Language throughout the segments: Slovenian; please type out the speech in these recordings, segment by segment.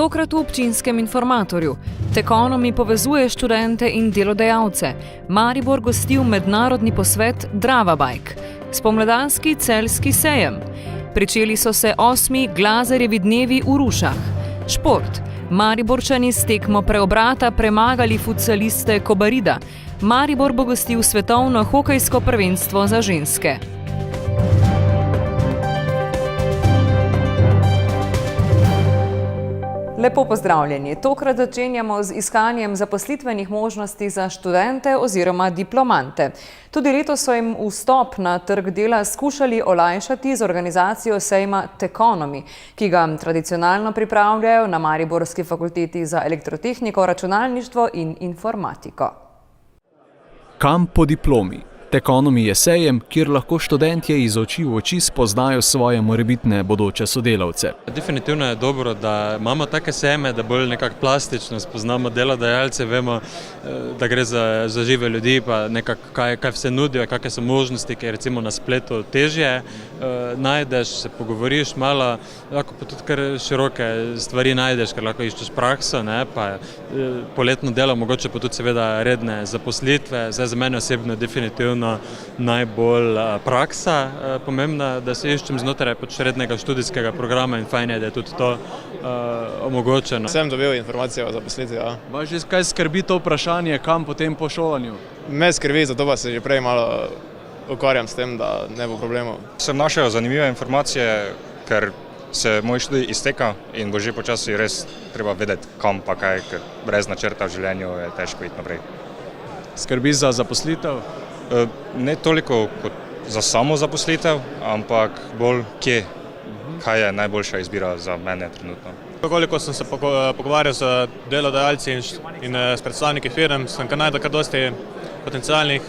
Tokrat v občinskem informatorju. Tekonomi povezuje študente in delodajalce. Maribor gostil mednarodni posvet Drava Bike. Spomladanski celjski sejem. Pričeli so se 8. Glazerjevi dnevi v Rušah. Šport. Mariborčani s tekmo preobrata premagali futsaliste Kobarida. Maribor bo gostil svetovno hokejsko prvenstvo za ženske. Lepo pozdravljeni. Tokrat začenjamo z iskanjem zaposlitvenih možnosti za študente oziroma diplomante. Tudi letos so jim vstop na trg dela skušali olajšati z organizacijo sejma Tekonomi, ki ga tradicionalno pripravljajo na Mariborski fakulteti za elektrotehniko, računalništvo in informatiko. Kam po diplomi? Tekonomi je sejem, kjer lahko študentje iz oči v oči spoznajo svoje morebitne bodoče sodelavce. Definitivno je dobro, da imamo take sejme, da bolj nekako plastično spoznamo delodajalce, vemo, da gre za žive ljudi, pa nekako kaj vse nudijo, kakšne so možnosti, ki recimo na spletu težje najdeš, se pogovoriš malo, lahko pa tudi kar široke stvari najdeš, ker lahko iščeš prakso, pa poletno delo, mogoče pa tudi seveda redne zaposlitve. Zdaj za mene osebno definitivno najbolj praksa pomembna, da se iščem znotraj rednega študijskega programa in fajn je, da je tudi to omogočeno. Sem dobil informacije o zaposlitvi, ja. Vas že kaj skrbi to vprašanje, kam potem po šolanju? Me skrbi, zato pa se že prej malo ukvarjam s tem, da ne bo problemov. Sem našel zanimive informacije, ker se moj študij izteka in bo že počasi res treba vedeti kam pa kaj, ker brez načrta v življenju je težko iti naprej. Skrbi za zaposlitev? Ne toliko kot za samo zaposlitev, ampak bolj kje, kaj je najboljša izbira za mene trenutno. Koliko sem se pogovarjal z delodajalci in s predstavniki firm, sem najdel kar dosti potencialnih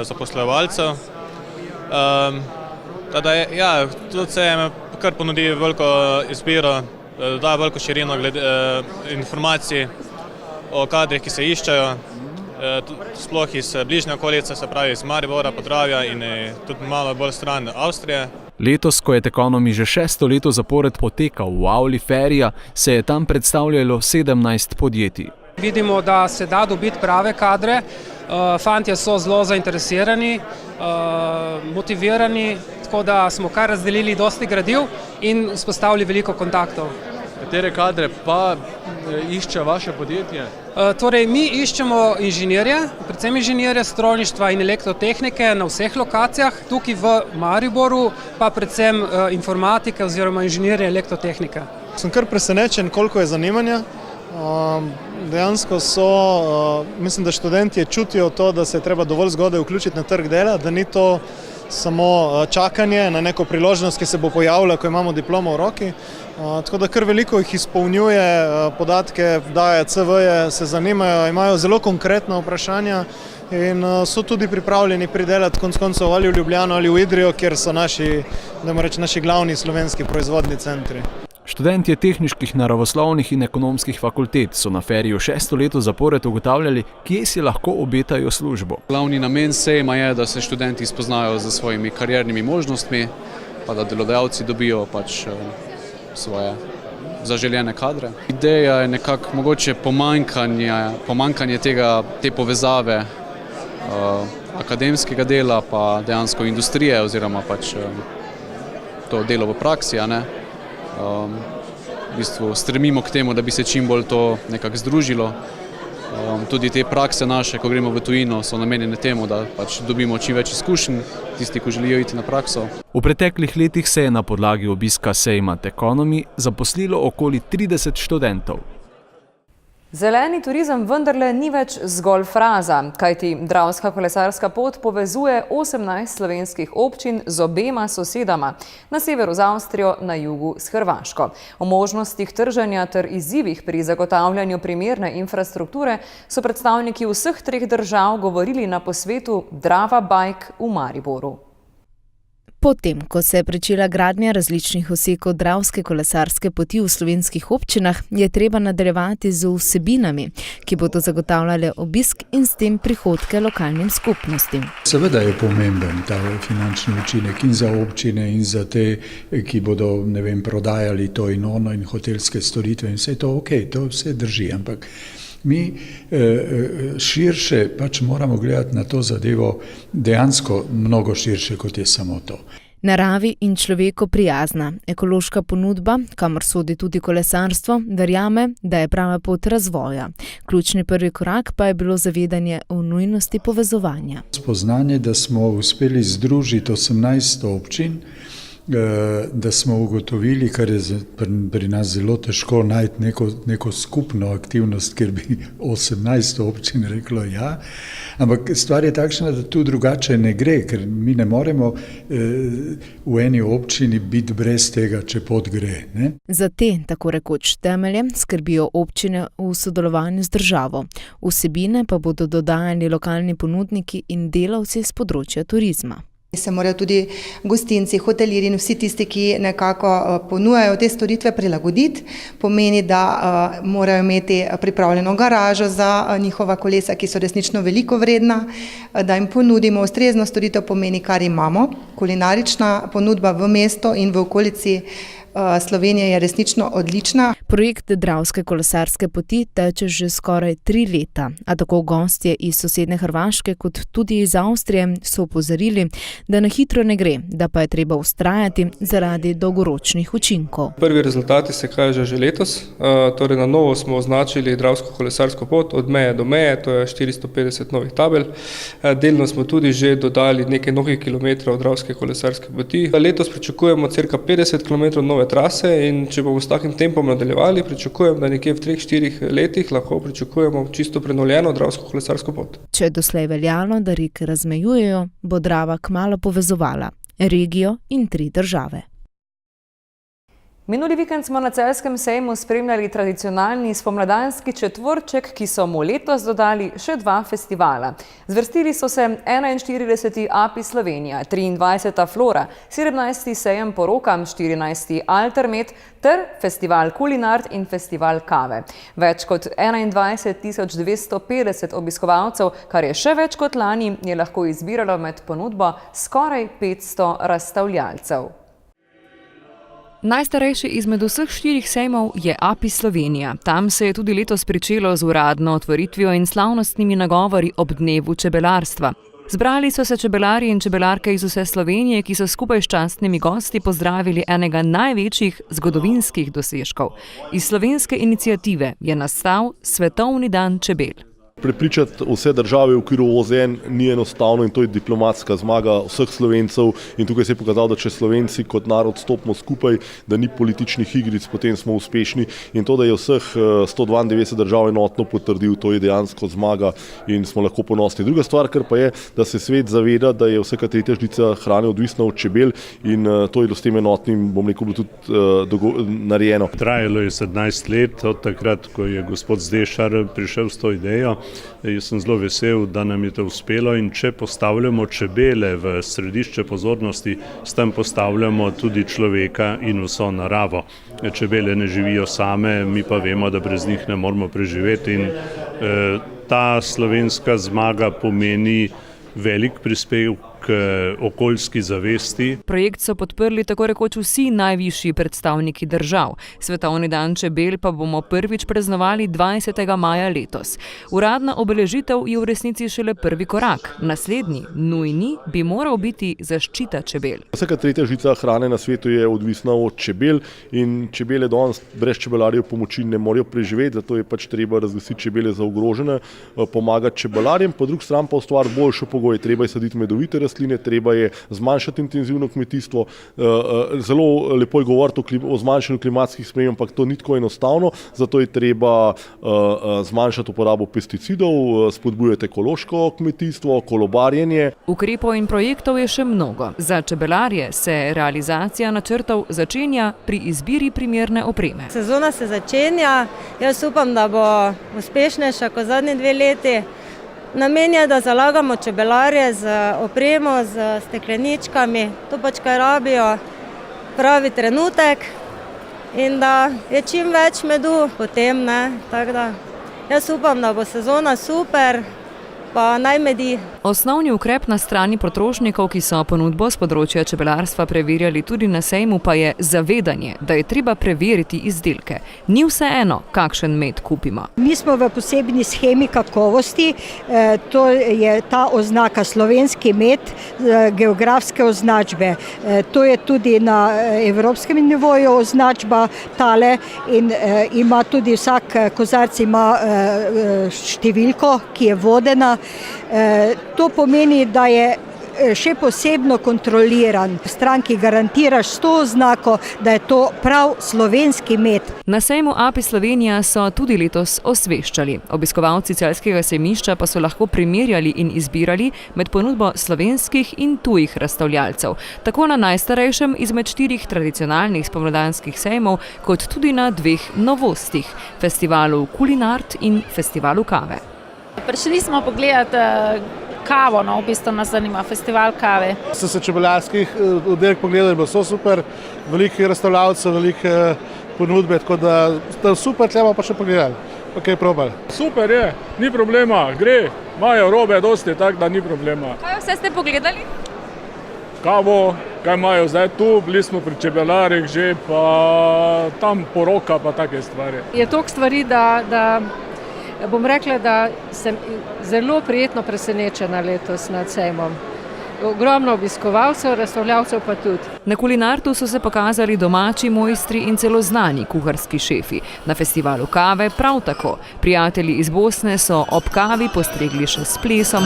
zaposlovalcev. Tudi se jim kar ponudi veliko izbiro, daje veliko širino informacij o kadrih, ki se iščejo, sploh iz bližnje okolice, se pravi iz Maribora, Podravja in tudi malo bolj stran Avstrije. Letos, ko je Tekonomi že 6. leto zapored potekal v avli Ferija, se je tam predstavljalo 17 podjetij. Vidimo, da se da dobiti prave kadre, fantje so zelo zainteresirani, motivirani, tako da smo kar razdelili dosti gradiv in vzpostavili veliko kontaktov. Katere kadre pa išče vaše podjetje? Torej, mi iščemo inženirje, predvsem inženirje strojništva in elektrotehnike na vseh lokacijah, tukaj v Mariboru pa predvsem informatike oziroma inženirje elektrotehnike. Sem kar presenečen, koliko je zanimanja. Dejansko mislim, da študentje čutijo to, da se je treba dovolj zgodaj vključiti na trg dela, da ni to samo čakanje na neko priložnost, ki se bo pojavila, ko imamo diplomo v roki. Tako da kar veliko jih izpolnjuje podatke, daje CV-je, se zanimajo, imajo zelo konkretna vprašanja in so tudi pripravljeni pridelati konec koncev ali v Ljubljano ali v Idrijo, kjer so naši glavni slovenski proizvodni centri. Študentje tehniških, naravoslovnih in ekonomskih fakultet so na Feriju 6. leto zapored ugotavljali, kje si lahko obetajo službo. Glavni namen sejma je, da se študenti spoznajo z svojimi kariernimi možnostmi, pa da delodajalci dobijo svoje zaželjene kadre. Ideja je nekako mogoče pomanjkanje te povezave akademskega dela pa dejansko industrije oziroma to delo v praksi, v bistvu stremimo k temu, da bi se čim bolj to nekako združilo. Tudi te prakse naše, ko gremo v tujino, so namenjene temu, da dobimo čim več izkušenj, tisti, ki želijo iti na prakso. V preteklih letih se je na podlagi obiska sejma Tekonomi zaposlilo okoli 30 študentov. Zeleni turizem vendarle ni več zgolj fraza, kajti Dravska kolesarska pot povezuje 18 slovenskih občin z obema sosedama, na severu z Avstrijo, na jugu s Hrvaško. O možnostih trženja ter izzivih pri zagotavljanju primerne infrastrukture so predstavniki vseh 3 držav govorili na posvetu Drava Bike v Mariboru. Potem, ko se je pričela gradnja različnih odsekov Dravske kolesarske poti v slovenskih občinah, je treba nadaljevati z vsebinami, ki bodo zagotavljale obisk in s tem prihodke lokalnim skupnostim. Seveda je pomemben ta finančni učinek in za občine in za te, ki bodo, prodajali to in ono in hotelske storitve in vse to to vse drži, ampak mi širše moramo gledati na to zadevo dejansko mnogo širše, kot je samo to. Naravi in človeku prijazna, ekološka ponudba, kamor sodi tudi kolesarstvo, verjame, da je prava pot razvoja. Ključni prvi korak pa je bilo zavedanje o nujnosti povezovanja. Spoznanje, da smo uspeli združiti 18 občin, da smo ugotovili, kar je pri nas zelo težko najti neko skupno aktivnost, ker bi 18 občin reklo ja, ampak stvar je takšna, da tu drugače ne gre, ker mi ne moremo v eni občini biti brez tega, če pot gre. Ne? Za te, tako rekoč, temelje skrbijo občine v sodelovanju z državo. Vsebine pa bodo dodajali lokalni ponudniki in delavci z področja turizma. Se morajo tudi gostinci, hotelirji in vsi tisti, ki nekako ponujajo te storitve, prilagoditi. Pomeni, da morajo imeti pripravljeno garažo za njihova kolesa, ki so resnično veliko vredna, da jim ponudimo ustrezno storitev, pomeni, kar imamo. Kulinarična ponudba v mestu in v okolici Slovenije je resnično odlična. Projekt Dravske kolesarske poti teče že skoraj 3 leta, a tako gostje iz sosednje Hrvaške kot tudi iz Avstrije so opozorili, da na hitro ne gre, da pa je treba vztrajati zaradi dolgoročnih učinkov. Prvi rezultati se kažejo že letos, torej na novo smo označili Dravsko kolesarsko pot od meje do meje, to je 450 novih tabel. Delno smo tudi že dodali nekaj novih kilometrov Dravske kolesarske poti. Letos pričakujemo cirka 50 km nove trase in če bomo s takim tempom nadaljevali, pričakujem, da nekje v 3-4 letih lahko pričakujemo čisto prenovljeno Dravsko kolesarsko pot. Če je doslej veljalo, da reke razmejujejo, bo Drava kmalu povezovala regijo in 3 države. Minuli vikend smo na Celjskem sejmu spremljali tradicionalni spomladanski četvorček, ki so mu letos dodali še 2 festivala. Zvrstili so se 41. API Slovenija, 23. Flora, 17. sejem poroka, 14. Altermet ter festival Kulinart in festival kave. Več kot 21.250 obiskovalcev, kar je še več kot lani, je lahko izbiralo med ponudbo skoraj 500 razstavljalcev. Najstarejši izmed vseh 4 sejmov je API Slovenija. Tam se je tudi letos pričelo z uradno otvoritvijo in slavnostnimi nagovori ob dnevu čebelarstva. Zbrali so se čebelarji in čebelarke iz vse Slovenije, ki so skupaj s častnimi gosti pozdravili enega največjih zgodovinskih dosežkov. Iz slovenske iniciative je nastal Svetovni dan čebel. Prepričati vse države v okviru OZN ni enostavno in to je diplomatska zmaga vseh Slovencev in tukaj se je pokazalo, da če Slovenci kot narod stopimo skupaj, da ni političnih igric, potem smo uspešni in to, da je vseh 192 držav enotno potrdil, to je dejansko zmaga in smo lahko ponosni. Druga stvar, kar pa je, da se svet zaveda, da je vsaka tretja žlica hrane odvisna od čebel in to je s tem enotnim, bilo tudi narejeno. Trajalo je 17 let od takrat, ko je gospod Zdešar prišel s to idejo. Jaz sem zelo vesel, da nam je to uspelo in če postavljamo čebele v središče pozornosti, s tem postavljamo tudi človeka in vso naravo. Čebele ne živijo same, mi pa vemo, da brez njih ne moremo preživeti in ta slovenska zmaga pomeni velik prispevek k okoljski zavesti. Projekt so podprli tako rekoč vsi najvišji predstavniki držav. Svetovni dan čebel pa bomo prvič praznovali 20. maja letos. Uradna obeležitev je v resnici šele prvi korak. Naslednji, nujni, bi moral biti zaščita čebel. Vsaka tretja žlica hrane na svetu je odvisna od čebel in čebele danes brez čebelarjev pomoči ne morejo preživeti, zato je treba razglasiti čebele za ogrožene, pomagati čebelarjem, po drugi strani pa ustvariti boljše pogoje. Treba je saditi medovite rastline, treba je zmanjšati intenzivno kmetijstvo. Zelo lepo je govoriti o zmanjšanju klimatskih sprememb, ampak to ni tako enostavno, zato je treba zmanjšati uporabo pesticidov, spodbujati ekološko kmetijstvo, kolobarjenje. Ukrepov in projektov je še mnogo. Za čebelarje se realizacija načrtov začenja pri izbiri primerne opreme. Sezona se začenja, jaz upam, da bo uspešnejša kot zadnji 2 leti. Namen je, da zalagamo čebelarje z opremo, z stekleničkami, to pač kaj rabijo, pravi trenutek in da je čim več medu potem, ne, tako da jaz upam, da bo sezona super, pa naj medi. Osnovni ukrep na strani potrošnikov, ki so ponudbo s področja čebelarstva preverjali tudi na sejmu, pa je zavedanje, da je treba preveriti izdelke. Ni vseeno, kakšen med kupimo. Mi smo v posebni shemi kakovosti, to je ta oznaka slovenski med, geografske označbe. To je tudi na evropskem nivoju označba tale in ima tudi vsak kozarc ima številko, ki je vodena. To pomeni, da je še posebno kontroliran. Stranki garantiraš s to oznako, da je to prav slovenski med. Na sejmu API Slovenija so tudi letos osveščali. Obiskovalci celjskega sejmišča pa so lahko primerjali in izbirali med ponudbo slovenskih in tujih razstavljalcev. Tako na najstarejšem izmed 4 tradicionalnih spomladanskih sejmov, kot tudi na 2 novostih, festivalu Kulinart in festivalu kave. Prišli smo pogledati kavo, v bistvu nas zanima festival kave. So se čebelarskih oddelek pogledali, bo so super, veliko razstavljavcev, veliko ponudbe, tako da super, treba pa še pogledali, pa kaj probali. Super je, ni problema, gre, imajo robe dosti, tako da ni problema. Kaj vse ste pogledali? Kavo, kaj imajo zdaj tu, bili smo pri čebelarjih že, pa tam poroka, pa take stvari. Je toliko stvari, da bom rekla, da sem zelo prijetno presenečena letos nad sejmom. Ogromno obiskovalcev, razstavljavcev pa tudi. Na Kulinartu so se pokazali domači mojstri in celo znani kuharski šefi. Na festivalu kave prav tako. Prijatelji iz Bosne so ob kavi postregli še s plesom.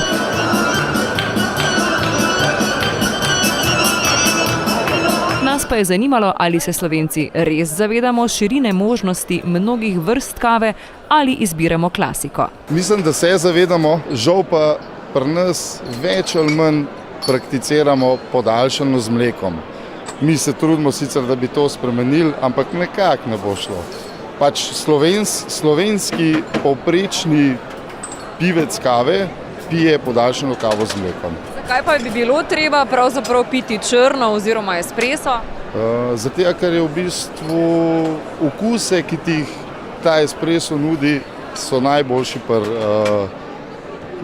Nas pa je zanimalo, ali se Slovenci res zavedamo širine možnosti mnogih vrst kave ali izbiramo klasiko. Mislim, da se zavedamo, žal pa pri nas več ali manj prakticiramo podaljšano z mlekom. Mi se trudimo sicer, da bi to spremenili, ampak nekako ne bo šlo. Pač slovenski povprečni pivec kave pije podaljšano kavo z mlekom. Zakaj pa bi bilo treba pravzaprav piti črno oziroma espresso? Zato, ker je v bistvu okuse, ki ti jih ta espresso nudi, so najboljši pri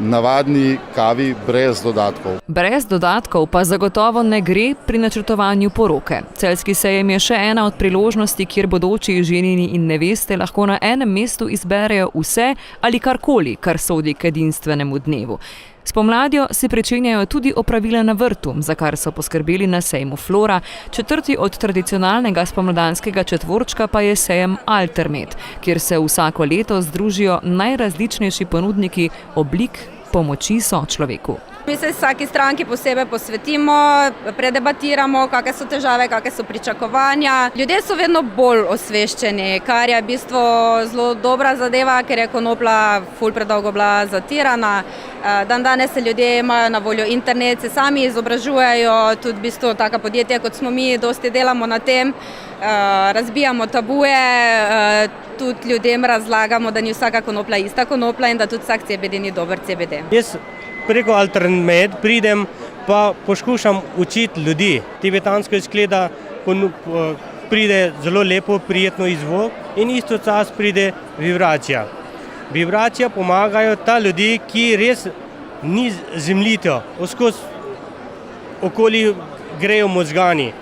navadni kavi brez dodatkov. Brez dodatkov pa zagotovo ne gre pri načrtovanju poroke. Celjski sejem je še ena od priložnosti, kjer bodoči ženini in neveste lahko na enem mestu izberejo vse ali karkoli, kar sodi k edinstvenemu dnevu. Spomladjo se pričenjajo tudi opravila na vrtu, za kar so poskrbeli na sejmu Flora. 4. od tradicionalnega spomladanskega četvorčka pa je sejem Altermed, kjer se vsako leto združijo najrazličnejši ponudniki oblik pomoči sočloveku. Mi se vsaki stranki posebej posvetimo, predebatiramo, kakšne so težave, kakšne so pričakovanja. Ljudje so vedno bolj osveščeni, kar je v bistvu zelo dobra zadeva, ker je konoplja ful predolgo bila zatirana. Danes se ljudje imajo na voljo internet, se sami izobražujejo, tudi v bistvu taka podjetja, kot smo mi, dosti delamo na tem, razbijamo tabuje, tudi ljudem razlagamo, da ni vsaka konoplja ista konoplja in da tudi vsak CBD ni dober CBD. Preko Altermed pridem pa poskušam učiti ljudi. Tibetansko izgleda, pride zelo lepo, prijetno izvok in isto čas pride vibracija. Vibracija pomagajo ta ljudi, ki res ni zemljito, skozi okoli grejo možgani.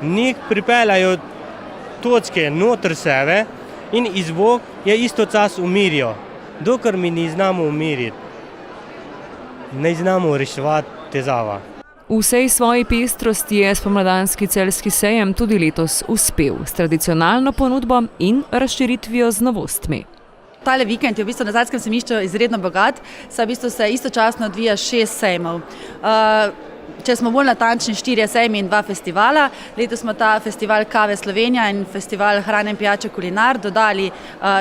Njih pripeljajo točke noter sebe in izvok je isto čas umirijo. Dokler mi ne znamo umiriti, ne znamo reševati težava. V vsej svoji pestrosti je spomladanski celjski sejem tudi letos uspel s tradicionalno ponudbo in razširitvijo z novostmi. Tale vikend je v bistvu na Celjskem sejmišču izredno bogat, saj v bistvu se istočasno odvija 6 sejmov. Če smo bolj natančni, 4 sejmi in 2 festivala. Letos smo ta festival Kave Slovenija in festival Hrane in pijače Kulinart dodali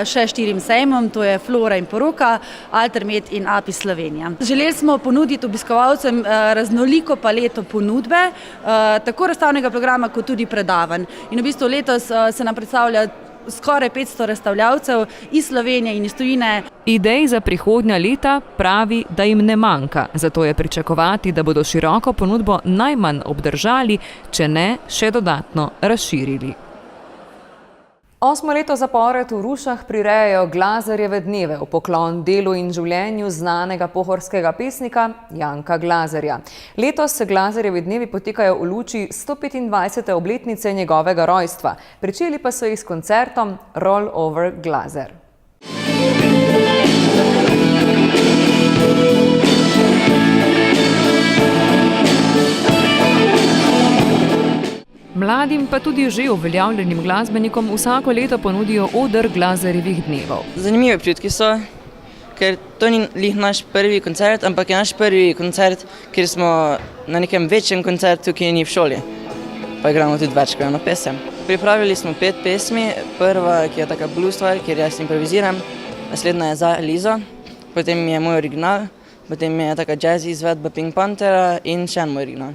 še 4 sejmom, to je Flora in poroka, Altermed in API Slovenija. Želeli smo ponuditi obiskovalcem raznoliko paleto ponudbe, tako razstavnega programa kot tudi predavanj. In v bistvu letos se nam predstavlja skoraj 500 razstavljavcev iz Slovenije in iz tujine. Idej za prihodnja leta pravi, da jim ne manjka, zato je pričakovati, da bodo široko ponudbo najmanj obdržali, če ne še dodatno razširili. 8. leto zapored v Rušah prirejajo Glazerjeve dneve v poklon delu in življenju znanega pohorskega pesnika Janka Glazerja. Letos se Glazerjevi dnevi potekajo v luči 125. obletnice njegovega rojstva. Pričeli pa so jih s koncertom Roll Over Glazer. Mladim pa tudi že uveljavljenim glasbenikom vsako leto ponudijo oder Glazerjevih dnevov. Zanimivi občutki so, ker to ni lih naš prvi koncert, ampak je naš prvi koncert, kjer smo na nekem večjem koncertu, ki ni v šoli. Pa igramo tudi večkrat na pesem. Pripravili smo 5 pesmi, prva, ki je taka blues stvar, kjer jaz improviziram, naslednja je za Lizo, potem je moj original, potem je taka jazz izvedba Pink Panthera in še en moj original.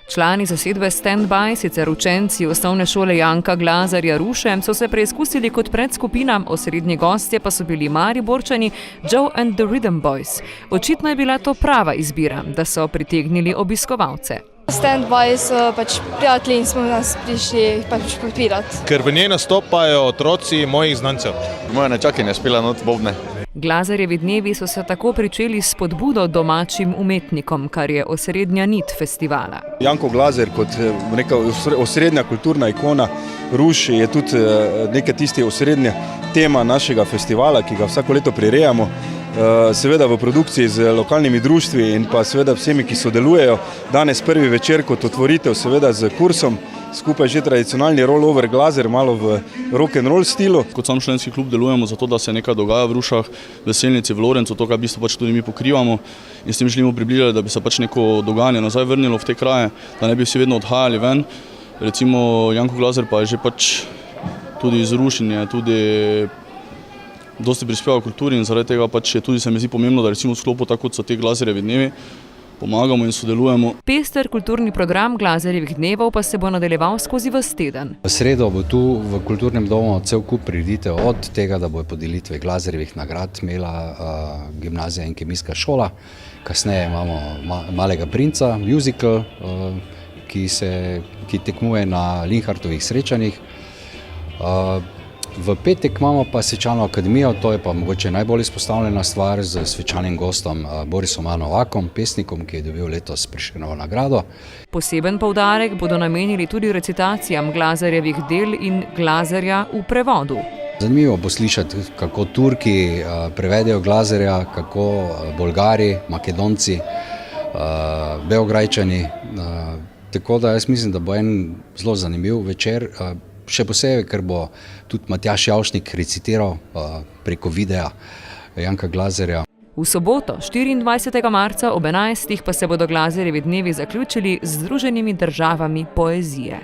Člani zasedbe Stand-by, sicer učenci osnovne šole Janka Glazerja Ruše, so se preizkusili kot predskupina, osrednji gostje pa so bili Mariborčani Joe and the Rhythm Boys. Očitno je bila to prava izbira, da so pritegnili obiskovalce. Stand-by so prijatelji in smo nas prišli podpirati. Ker v njej nastopajo otroci mojih znancev. Moja nečakinja spila not bobne. Glazerjevi dnevi so se tako pričeli s spodbudo domačim umetnikom, kar je osrednja nit festivala. Janko Glazer kot neka osrednja kulturna ikona Ruš je tudi neka tisti osrednja tema našega festivala, ki ga vsako leto prirejamo. Seveda v produkciji z lokalnimi društvi in pa seveda vsemi, ki sodelujejo. Danes prvi večer kot otvoritev seveda z kursom, skupaj že tradicionalni Roll Over Glazer, malo v rock and roll stilu. Kot sam članski klub delujemo zato, da se nekaj dogaja v Rušah, v Selnici, v Lorencu, to, kar v bistvu tudi mi pokrivamo in s tem želimo približati, da bi se neko dogajanje nazaj vrnilo v te kraje, da ne bi vsi vedno odhajali ven. Recimo Janko Glazer pa je že tudi iz Ruš in je tudi dosti prispeval kulturi in zaradi tega je tudi se mi zdi pomembno, da recimo v sklopu tako kot so te Glazerjevi dnevi, pomagamo in sodelujemo. Pester kulturni program Glazerjevih dnevov pa se bo nadaljeval skozi ves teden. V sredo bo tu v kulturnem domu cel kup prireditev, od tega, da bo podelitve Glazerjevih nagrad imela gimnazija in kemijska šola. Kasneje imamo Malega princa, musical, ki tekmuje na Linhartovih srečanjih. V petek imamo pa Svečano akademijo, to je pa mogoče najbolj izpostavljena stvar z svečanim gostom Borisom Novakom, pesnikom, ki je dobil letos Prešernovo nagrado. Poseben poudarek bodo namenili tudi recitacijam Glazerjevih del in Glazerja v prevodu. Zanimivo bo slišati, kako Turki prevedejo Glazerja, kako Bolgari, Makedonci, Beograjčani. Tako da jaz mislim, da bo en zelo zanimiv večer. Še posebej, ker bo tudi Matjaž Javšnik recitiral preko videa Janka Glazerja. V soboto, 24. marca ob 11. pa se bodo Glazerjevi dnevi zaključili z Združenimi državami poezije.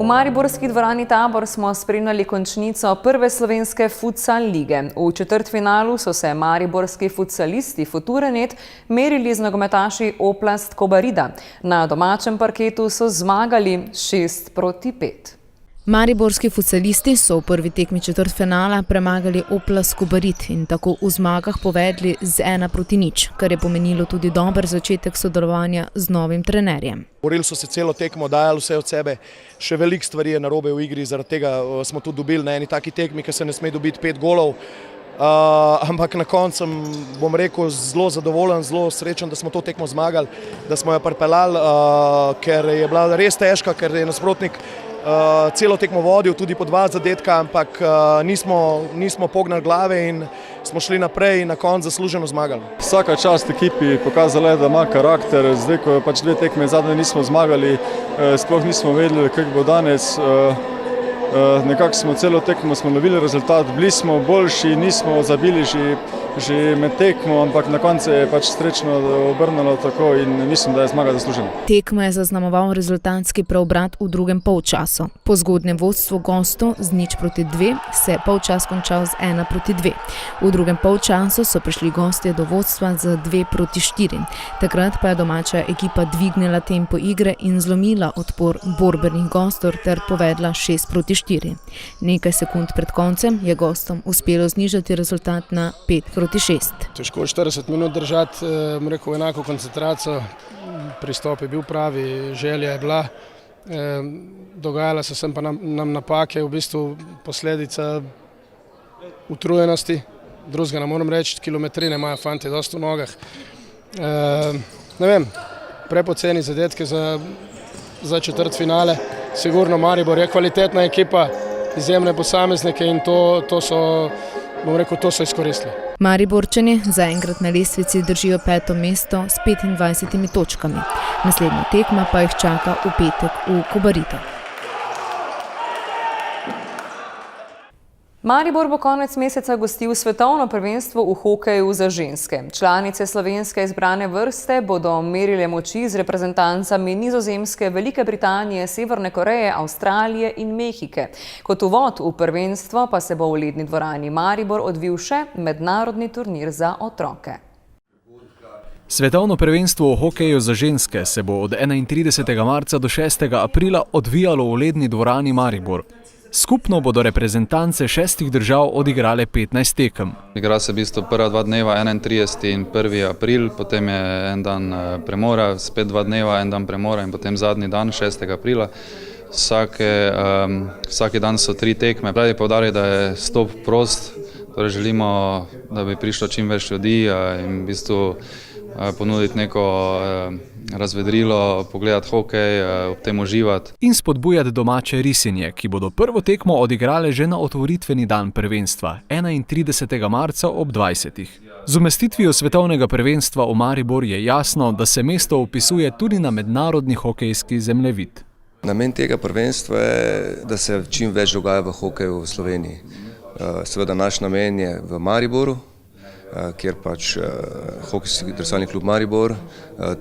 V mariborski dvorani Tabor smo spremljali končnico prve slovenske futsal lige. V četrtfinalu so se mariborski futsalisti Futurenet merili z nogometaši Oplast Kobarida. Na domačem parketu so zmagali 6-5. Mariborski futsalisti so v prvi tekmi četrtfinala premagali Oplast Kobarid in tako v zmagah povedli z 1-0, kar je pomenilo tudi dober začetek sodelovanja z novim trenerjem. Borili so se celo tekmo, dajali vse od sebe, še veliko stvari je narobe v igri, zaradi tega smo tudi dobili na eni taki tekmi, ker se ne sme dobiti 5 golov. Ampak na koncu bom rekel zelo zadovoljen, zelo srečen, da smo to tekmo zmagali, da smo jo pripeljali, ker je bila res težka, ker je nasprotnik celo tekmo vodil, tudi po 2 zadetka, ampak nismo pognali glave in smo šli naprej in na koncu zasluženo zmagali. Vsaka čast ekipi pokazala je, da ima karakter. Zdaj, ko je 2 tekme zadnje nismo zmagali, sploh nismo vedeli, kako bo danes. Nekako smo celo tekmo lovili rezultat, bili smo boljši, nismo zabili že med tekmo, ampak na koncu je srečno obrnilo tako in mislim, da je zmaga zaslužena. Tekmo je zaznamoval rezultatski preobrat v drugem polčasu. Po zgodnjem vodstvu gostov z 0:2 se je polčas končal z 1:2. V drugem polčasu so prišli gostje do vodstva z 2:4. Takrat pa je domača ekipa dvignila tempo igre in zlomila odpor borbenih gostov ter povedla 6:4. Nekaj sekund pred koncem je gostom uspelo znižati rezultat na 5:6. Težko 40 minut držati, enako koncentracijo, pristop je bil pravi, želja je bila, dogajala so pa nam napake, v bistvu posledica utrujenosti, drugega ne moram reči, kilometrine imajo fanti dosti v nogah. Ne vem, prepoceni zadetke za četrtfinale, sigurno Maribor je kvalitetna ekipa, izjemne posameznike in to so izkoristili. Mariborčani zaenkrat na lestvici držijo 5. mesto s 25 točkami. Naslednja tekma pa jih čaka v petek v Kobaridu. Maribor bo konec meseca gostil svetovno prvenstvo v hokeju za ženske. Članice slovenske izbrane vrste bodo merile moči z reprezentancami Nizozemske, Velike Britanije, Severne Koreje, Avstralije in Mehike. Kot uvod v prvenstvo pa se bo v ledni dvorani Maribor odvil še mednarodni turnir za otroke. Svetovno prvenstvo v hokeju za ženske se bo od 31. marca do 6. aprila odvijalo v ledni dvorani Maribor. Skupno bodo reprezentance 6 držav odigrale 15 tekem. Igra se v bistvu prva 2 dneva, 31. in 1. april, potem je en dan premora, spet 2 dneva, en dan premora in potem zadnji dan, 6. aprila. Vsaki dan so 3 tekme. Pravi poudarek, da je stop prost, torej želimo, da bi prišlo čim več ljudi in v bistvu ponuditi neko razvedrilo, pogledati hokej, ob tem uživati. In spodbujati domače risinje, ki bodo prvo tekmo odigrale že na otvoritveni dan prvenstva, 31. marca ob 20. Z umestitvijo svetovnega prvenstva v Maribor je jasno, da se mesto vpisuje tudi na mednarodni hokejski zemljevid. Namen tega prvenstva je, da se čim več dogaja v hokeju v Sloveniji. Seveda naš namen je v Mariboru, kjer hokejski drsalni klub Maribor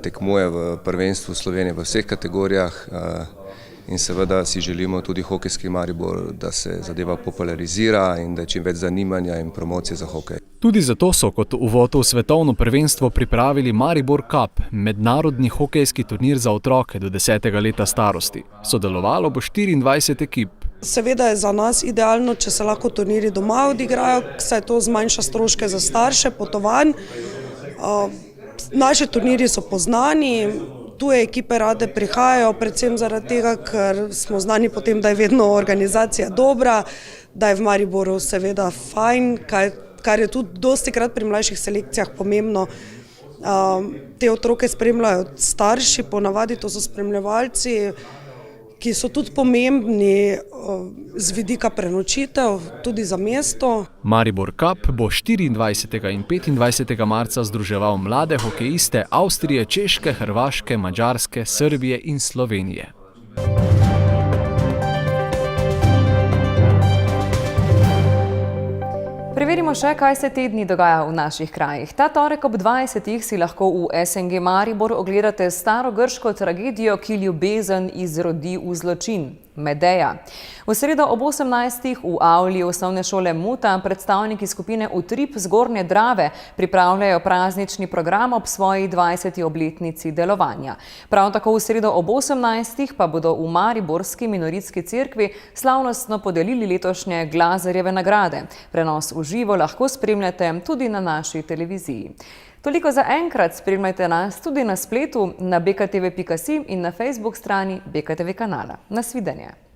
tekmuje v prvenstvu Slovenije v vseh kategorijah in seveda si želimo tudi hokejski Maribor, da se zadeva popularizira in da je čim več zanimanja in promocije za hokej. Tudi zato so kot uvod v svetovno prvenstvo pripravili Maribor Cup, mednarodni hokejski turnir za otroke do 10. leta starosti. Sodelovalo bo 24 ekip. Seveda je za nas idealno, če se lahko turniri doma odigrajo, saj to zmanjša stroške za starše, potovanj. Naši turniri so poznani, tuje ekipe rade prihajajo, predvsem zaradi tega, ker smo znani potem, da je vedno organizacija dobra, da je v Mariboru seveda fajn, kar je tudi dostikrat pri mlajših selekcijah pomembno. Te otroke spremljajo starši, ponavadi to so spremljevalci, ki so tudi pomembni z vidika prenočitev, tudi za mesto. Maribor Cup bo 24. in 25. marca združeval mlade hokejiste Avstrije, Češke, Hrvaške, Madžarske, Srbije in Slovenije. Preverimo še, kaj se te dni dogaja v naših krajih. Ta torek ob 20. si lahko v SNG Maribor ogledate staro grško tragedijo, ki ljubezen izrodi v zločin. Medeja. V sredo ob 18. v avli osnovne šole Muta predstavniki skupine Utrip Zgornje Drave pripravljajo praznični program ob svoji 20. obletnici delovanja. Prav tako v sredo ob 18. pa bodo v Mariborski minoritski cerkvi slavnostno podelili letošnje Glazerjeve nagrade. Prenos v živo lahko spremljate tudi na naši televiziji. Toliko za enkrat, spremljajte nas tudi na spletu na bktv.si in na Facebook strani BKTV kanala. Nasvidenje.